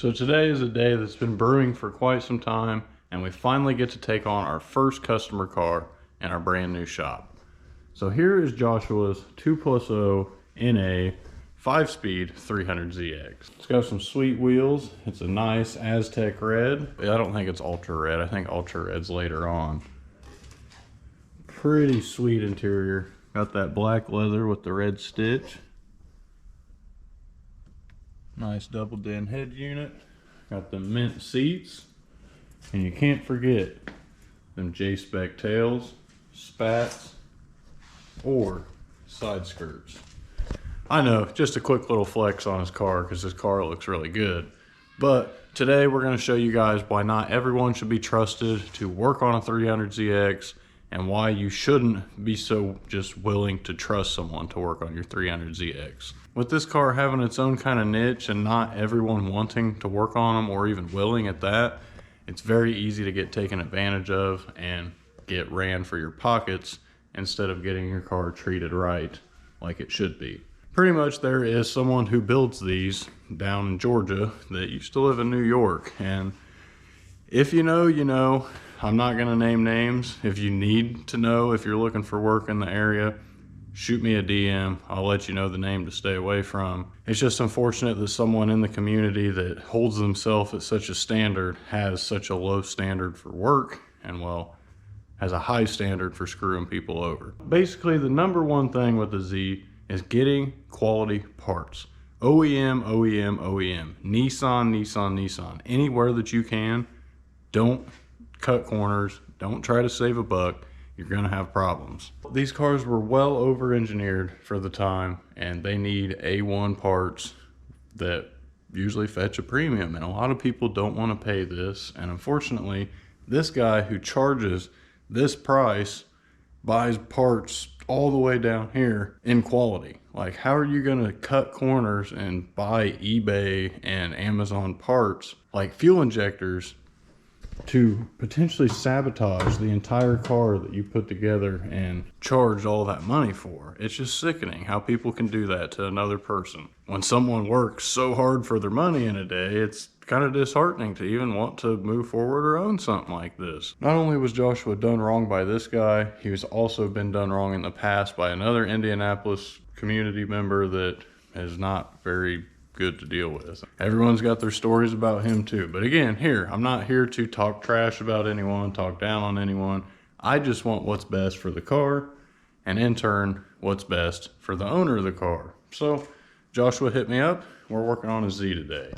So today is a day that's been brewing for quite some time, and we finally get to take on our first customer car in our brand new shop. So here is Joshua's 2+0 NA 5-speed 300ZX. It's got some sweet wheels. It's a nice Aztec red. I don't think it's ultra red. I think ultra red's later on. Pretty sweet interior. Got that black leather with the red stitch. Nice double den head unit. Got the mint seats. And you can't forget them J-spec tails, spats, or side skirts. I know, just a quick little flex on his car because his car looks really good. But today we're going to show you guys why not everyone should be trusted to work on a 300ZX and why you shouldn't be so just willing to trust someone to work on your 300ZX. With this car having its own kind of niche and not everyone wanting to work on them or even willing at that, it's very easy to get taken advantage of and get ran for your pockets instead of getting your car treated right like it should be. Pretty much there is someone who builds these down in Georgia that used to live in New York, and if you know, you know. I'm not gonna name names. If you need to know, if you're looking for work in the area, shoot me a DM. I'll let you know the name to stay away from. It's just unfortunate that someone in the community that holds themselves at such a standard has such a low standard for work and, well, has a high standard for screwing people over. Basically, the number one thing with the Z is getting quality parts. OEM, OEM, OEM. Nissan, Nissan, Nissan. Anywhere that you can, don't cut corners, don't try to save a buck, you're gonna have problems. These cars were well over engineered for the time, and they need A1 parts that usually fetch a premium, and a lot of people don't want to pay this. And unfortunately, this guy who charges this price buys parts all the way down here in quality. Like, how are you gonna cut corners and buy eBay and Amazon parts like fuel injectors to potentially sabotage the entire car that you put together and charge all that money for? It's just sickening how people can do that to another person. When someone works so hard for their money in a day, it's kind of disheartening to even want to move forward or own something like this. Not only was Joshua done wrong by this guy, he was also been done wrong in the past by another Indianapolis community member that is not very good to deal with. Everyone's got their stories about him too. But again, here, I'm not here to talk trash about anyone, talk down on anyone. I just want what's best for the car, and in turn, what's best for the owner of the car. So Joshua hit me up. We're working on a Z today.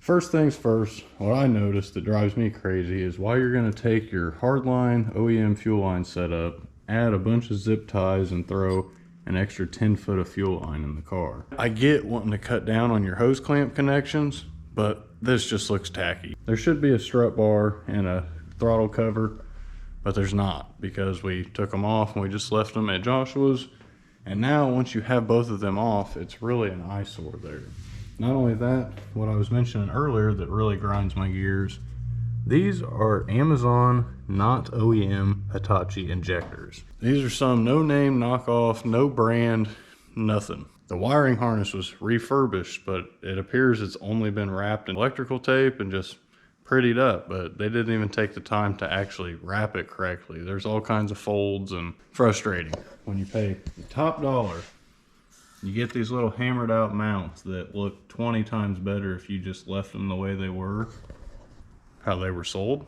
First things first, what I noticed that drives me crazy is why you're going to take your hardline OEM fuel line setup, add a bunch of zip ties, and throw an extra 10 foot of fuel line in the car. I get wanting to cut down on your hose clamp connections, but this just looks tacky. There should be a strut bar and a throttle cover, but there's not, because we took them off and we just left them at Joshua's. And now once you have both of them off, it's really an eyesore there. Not only that, what I was mentioning earlier that really grinds my gears, these are Amazon, not OEM Hitachi injectors. These are some no-name knockoff, no brand, nothing. The wiring harness was refurbished, but it appears it's only been wrapped in electrical tape and just prettied up, but they didn't even take the time to actually wrap it correctly. There's all kinds of folds, and frustrating. When you pay the top dollar, you get these little hammered out mounts that look 20 times better if you just left them the way they were, how they were sold.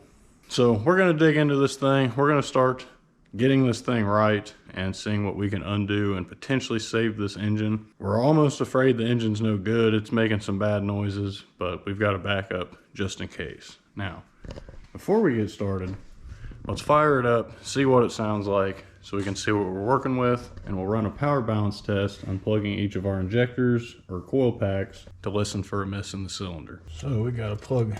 So we're gonna dig into this thing. We're gonna start getting this thing right and seeing what we can undo and potentially save this engine. We're almost afraid the engine's no good. It's making some bad noises, but we've got a backup just in case. Now, before we get started, let's fire it up, see what it sounds like, so we can see what we're working with, and we'll run a power balance test, unplugging each of our injectors or coil packs to listen for a miss in the cylinder. So we gotta plug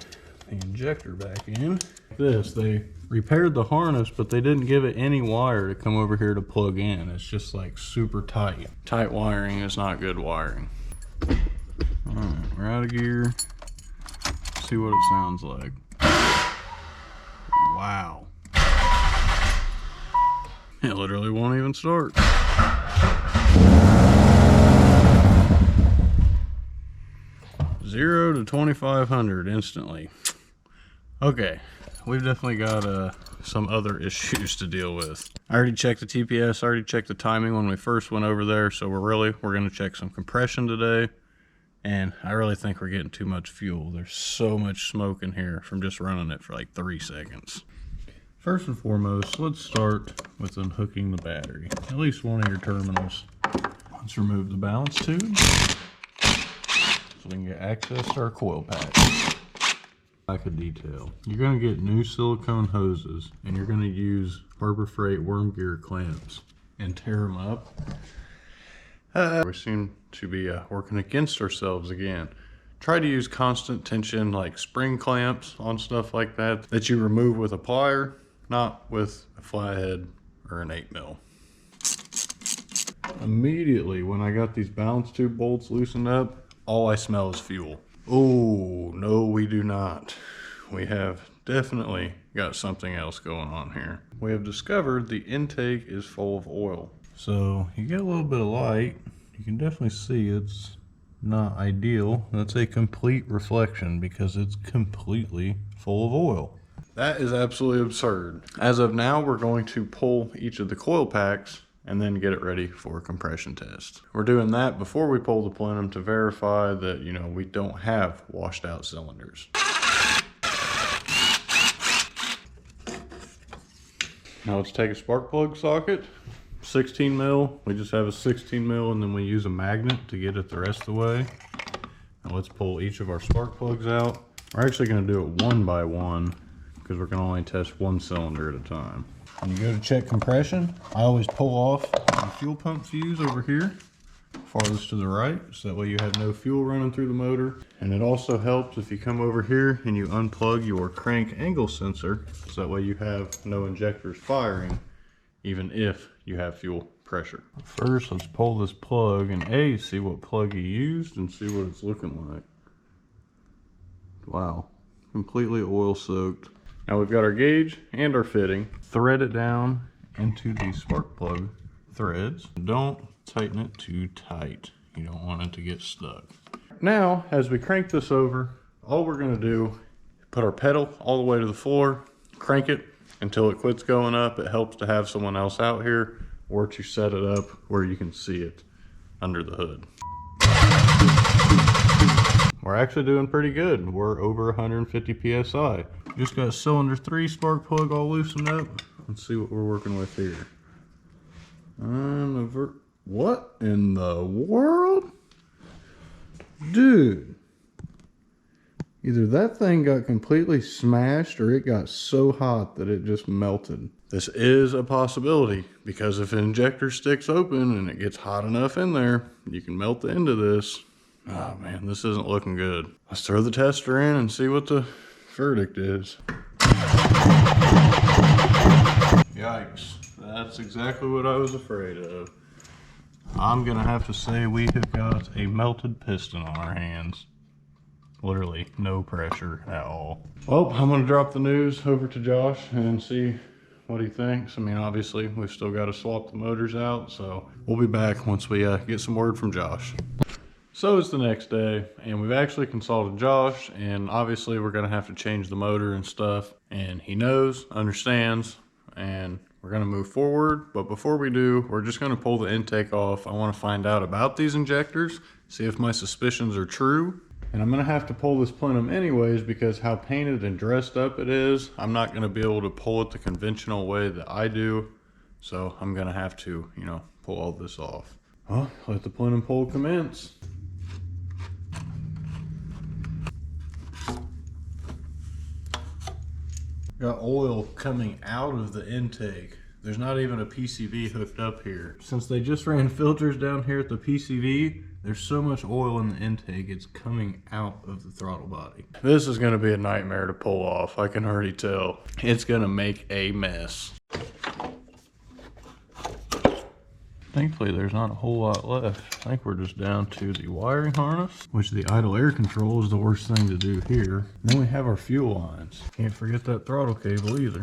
the injector back in. They repaired the harness, but they didn't give it any wire to come over here to plug in. It's just like super tight. Tight wiring is not good wiring. All right, we're out of gear. See what it sounds like. Wow. It literally won't even start. 0 to 2,500 instantly. Okay, we've definitely got some other issues to deal with. I already checked the TPS, I already checked the timing when we first went over there, so we're gonna check some compression today. And I really think we're getting too much fuel. There's so much smoke in here from just running it for like 3 seconds. First and foremost, let's start with unhooking the battery. At least one of your terminals. Let's remove the balance tube so we can get access to our coil pack. Like a detail. You're gonna get new silicone hoses and you're gonna use Harbor Freight worm gear clamps and tear them up. We seem to be working against ourselves again. Try to use constant tension like spring clamps on stuff like that you remove with a plier, not with a flathead or an 8mm. Immediately when I got these balance tube bolts loosened up, all I smell is fuel. Oh, no we do not. We have definitely got something else going on here. We have discovered the intake is full of oil. So you get a little bit of light, you can definitely see it's not ideal. That's a complete reflection because it's completely full of oil. That is absolutely absurd. As of now, we're going to pull each of the coil packs and then get it ready for a compression test. We're doing that before we pull the plenum to verify that, you know, we don't have washed out cylinders. Now let's take a spark plug socket, 16mm. We just have a 16mm and then we use a magnet to get it the rest of the way. Now let's pull each of our spark plugs out. We're actually gonna do it one by one because we're gonna only test one cylinder at a time. When you go to check compression, I always pull off the fuel pump fuse over here, farthest to the right, so that way you have no fuel running through the motor. And it also helps if you come over here and you unplug your crank angle sensor, so that way you have no injectors firing, even if you have fuel pressure. First, let's pull this plug and see what plug you used and see what it's looking like. Wow, completely oil soaked. Now we've got our gauge and our fitting. Thread it down into the spark plug threads. Don't tighten it too tight. You don't want it to get stuck. Now, as we crank this over, all we're gonna do, put our pedal all the way to the floor, crank it until it quits going up. It helps to have someone else out here or to set it up where you can see it under the hood. We're actually doing pretty good. We're over 150 PSI. Just got cylinder 3 spark plug all loosened up. Let's see what we're working with here. What in the world? Dude. Either that thing got completely smashed or it got so hot that it just melted. This is a possibility because if an injector sticks open and it gets hot enough in there, you can melt the end of this. Oh man, this isn't looking good. Let's throw the tester in and see what the verdict is. Yikes, that's exactly what I was afraid of. I'm gonna have to say we have got a melted piston on our hands. Literally no pressure at all. Well, I'm gonna drop the news over to Josh and see what he thinks. I mean, obviously we've still got to swap the motors out, so we'll be back once we get some word from Josh. So it's the next day and we've actually consulted Josh, and obviously we're gonna have to change the motor and stuff, and he knows, understands, and we're gonna move forward. But before we do, we're just gonna pull the intake off. I wanna find out about these injectors, see if my suspicions are true. And I'm gonna have to pull this plenum anyways because how painted and dressed up it is, I'm not gonna be able to pull it the conventional way that I do. So I'm gonna have to, you know, pull all this off. Well, let the plenum pull commence. Got oil coming out of the intake. There's not even a PCV hooked up here. Since they just ran filters down here at the PCV, there's so much oil in the intake, it's coming out of the throttle body. This is gonna be a nightmare to pull off, I can already tell. It's gonna make a mess. Thankfully, there's not a whole lot left. I think we're just down to the wiring harness, which the idle air control is the worst thing to do here. And then we have our fuel lines. Can't forget that throttle cable either.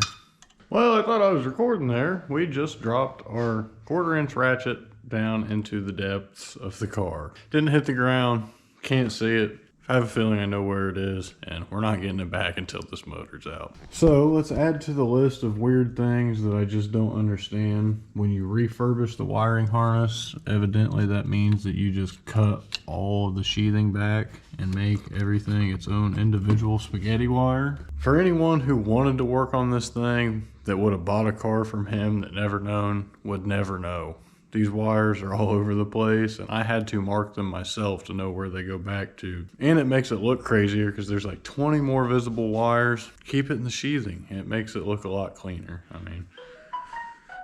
Well, I thought I was recording there. We just dropped our 1/4-inch ratchet down into the depths of the car. Didn't hit the ground, can't see it. I have a feeling I know where it is, and we're not getting it back until this motor's out. So let's add to the list of weird things that I just don't understand. When you refurbish the wiring harness, evidently that means that you just cut all of the sheathing back and make everything its own individual spaghetti wire. For anyone who wanted to work on this thing that would have bought a car from him that never known, would never know. These wires are all over the place, and I had to mark them myself to know where they go back to. And it makes it look crazier because there's like 20 more visible wires. Keep it in the sheathing, and it makes it look a lot cleaner. I mean,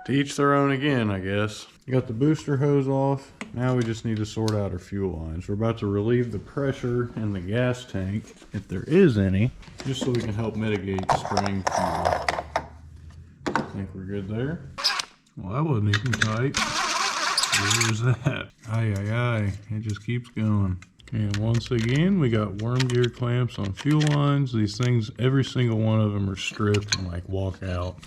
to each their own again, I guess. You got the booster hose off. Now we just need to sort out our fuel lines. We're about to relieve the pressure in the gas tank, if there is any, just so we can help mitigate spraying fuel. I think we're good there. Well, that wasn't even tight. Where's that? Aye, aye, aye. It just keeps going. And once again, we got worm gear clamps on fuel lines. These things, every single one of them are stripped and like walk out.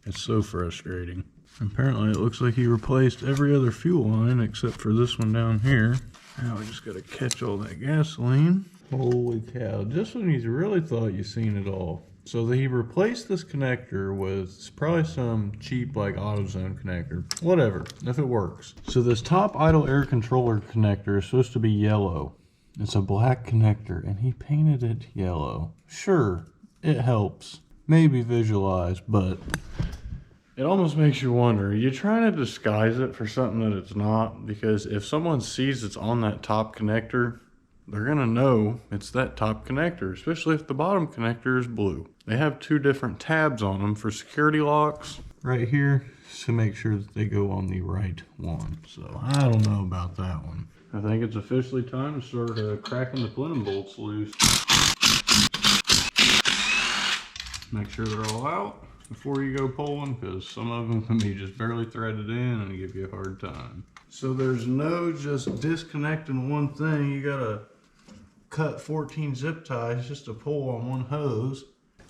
It's so frustrating. Apparently, it looks like he replaced every other fuel line except for this one down here. Now we just gotta catch all that gasoline. Holy cow, just when you really thought you seen it all. So he replaced this connector with probably some cheap like AutoZone connector. Whatever, if it works. So this top idle air controller connector is supposed to be yellow. It's a black connector and he painted it yellow. Sure, it helps. Maybe visualize, but it almost makes you wonder, are you trying to disguise it for something that it's not? Because if someone sees it's on that top connector, they're gonna know it's that top connector, especially if the bottom connector is blue. They have two different tabs on them for security locks right here to make sure that they go on the right one. So I don't know about that one. I think it's officially time to start cracking the Plenum bolts loose. Make sure they're all out before you go pulling, because some of them can be just barely threaded in and give you a hard time. So there's no just disconnecting one thing. You gotta cut 14 zip ties just to pull on one hose.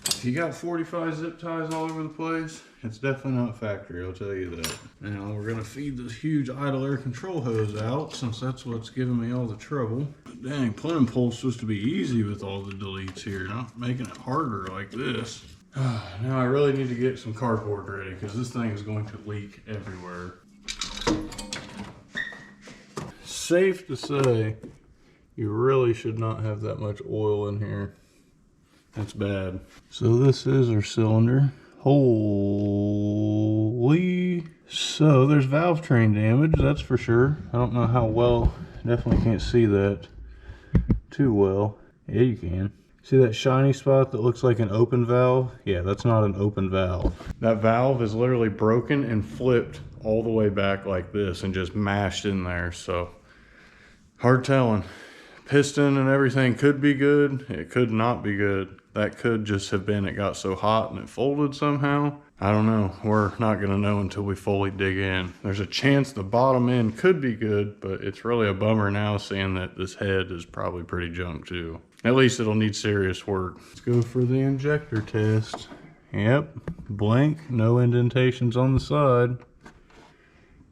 If you got 45 zip ties all over the place, it's definitely not factory, I'll tell you that. Now we're gonna feed this huge idle air control hose out, since that's what's giving me all the trouble. But dang, Plenum pull's supposed to be easy with all the deletes here, not making it harder like this. Now I really need to get some cardboard ready, because this thing is going to leak everywhere. Safe to say, you really should not have that much oil in here. That's bad. So this is our cylinder. Holy. So there's valve train damage, that's for sure. I don't know how well, definitely can't see that too well. Yeah, you can. See that shiny spot that looks like an open valve? Yeah, that's not an open valve. That valve is literally broken and flipped all the way back like this and just mashed in there, so hard telling. Piston and everything could be good, it could not be good. That could just have been it got so hot and it folded somehow. I don't know, we're not gonna know until we fully dig in. There's a chance the bottom end could be good, but it's really a bummer now seeing that this head is probably pretty junk too. At least it'll need serious work. Let's go for the injector test. Yep, blank, no indentations on the side.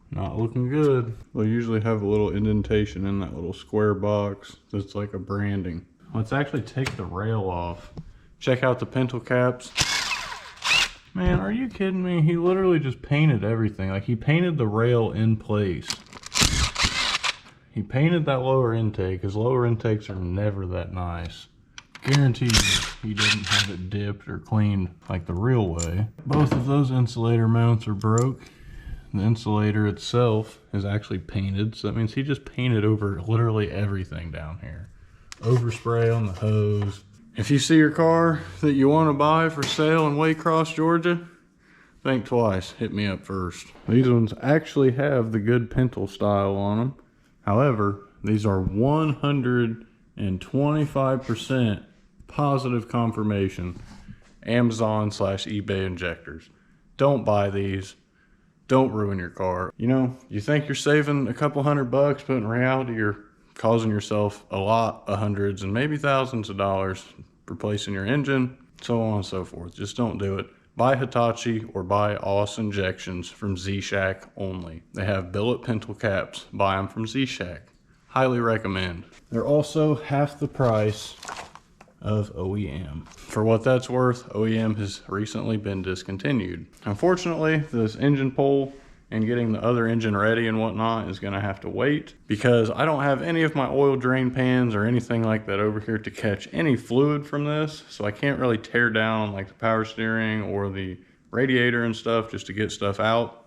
Not looking good. They'll usually have a little indentation in that little square box that's like a branding. Let's actually take the rail off. Check out the pintle caps. Man, are you kidding me? He literally just painted everything. Like, he painted the rail in place. He painted that lower intake, because lower intakes are never that nice. Guaranteed he didn't have it dipped or cleaned like the real way. Both of those insulator mounts are broke. The insulator itself is actually painted, so that means he just painted over literally everything down here. Overspray on the hose. If you see your car that you want to buy for sale in Waycross, Georgia, think twice. Hit me up first. These ones actually have the good pintle style on them. However, these are 125% positive confirmation Amazon/eBay injectors. Don't buy these. Don't ruin your car. You know, you think you're saving a couple $100, but in reality you're causing yourself a lot of hundreds and maybe thousands of dollars replacing your engine, so on and so forth. Just don't do it. Buy Hitachi or buy Aus injections from Z-Shack only. They have billet pintle caps. Buy them from Z-Shack. Highly recommend. They're also half the price of OEM. For what that's worth, OEM has recently been discontinued. Unfortunately, this engine pull and getting the other engine ready and whatnot is gonna have to wait, because I don't have any of my oil drain pans or anything like that over here to catch any fluid from this. So I can't really tear down like the power steering or the radiator and stuff just to get stuff out.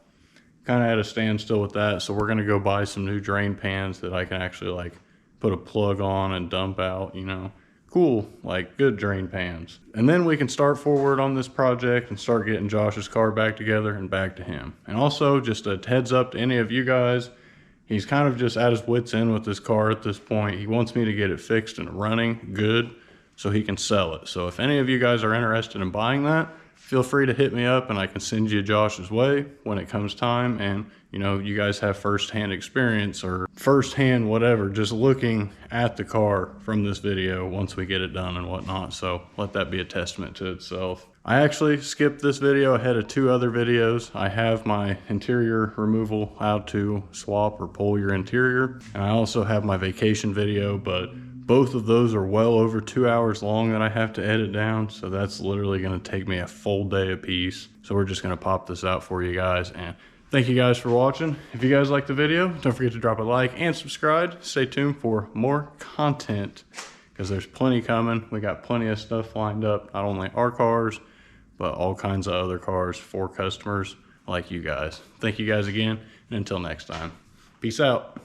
Kind of at a standstill with that. So we're gonna go buy some new drain pans that I can actually like put a plug on and dump out, you know. Cool, like good drain pans. And then we can start forward on this project and start getting Josh's car back together and back to him. And also just a heads up to any of you guys, he's kind of just at his wits end with this car at this point. He wants me to get it fixed and running good so he can sell it. So if any of you guys are interested in buying that, feel free to hit me up and I can send you Josh's way when it comes time. And you know, you guys have firsthand experience or firsthand whatever, just looking at the car from this video once we get it done and whatnot. So let that be a testament to itself. I actually skipped this video ahead of 2 other videos. I have my interior removal, how to swap or pull your interior. And I also have my vacation video, but both of those are well over 2 hours long that I have to edit down. So that's literally gonna take me a full day apiece. So we're just gonna pop this out for you guys. And thank you guys for watching. If you guys liked the video, don't forget to drop a like and subscribe. Stay tuned for more content because there's plenty coming. We got plenty of stuff lined up, not only our cars, but all kinds of other cars for customers like you guys. Thank you guys again, and until next time, peace out.